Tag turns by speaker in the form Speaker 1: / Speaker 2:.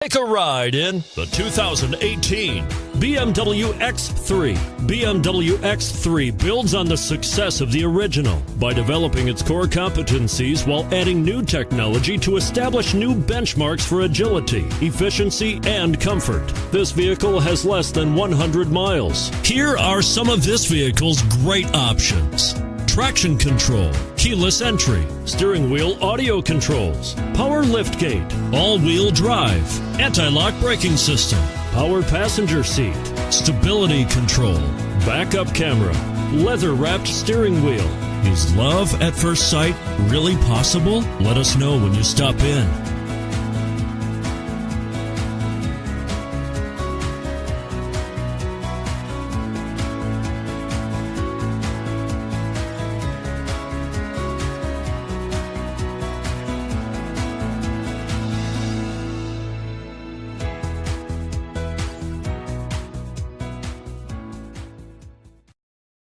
Speaker 1: Take a ride in the 2018 BMW X3. BMW X3 builds on the success of the original by developing its core competencies while adding new technology to establish new benchmarks for agility, efficiency, and comfort. This vehicle has less than 100 miles. Here are some of this vehicle's great options: traction control, keyless entry, steering wheel audio controls, power liftgate, all-wheel drive, anti-lock braking system, power passenger seat, stability control, backup camera, leather-wrapped steering wheel. Is love at first sight really possible? Let us know when you stop in.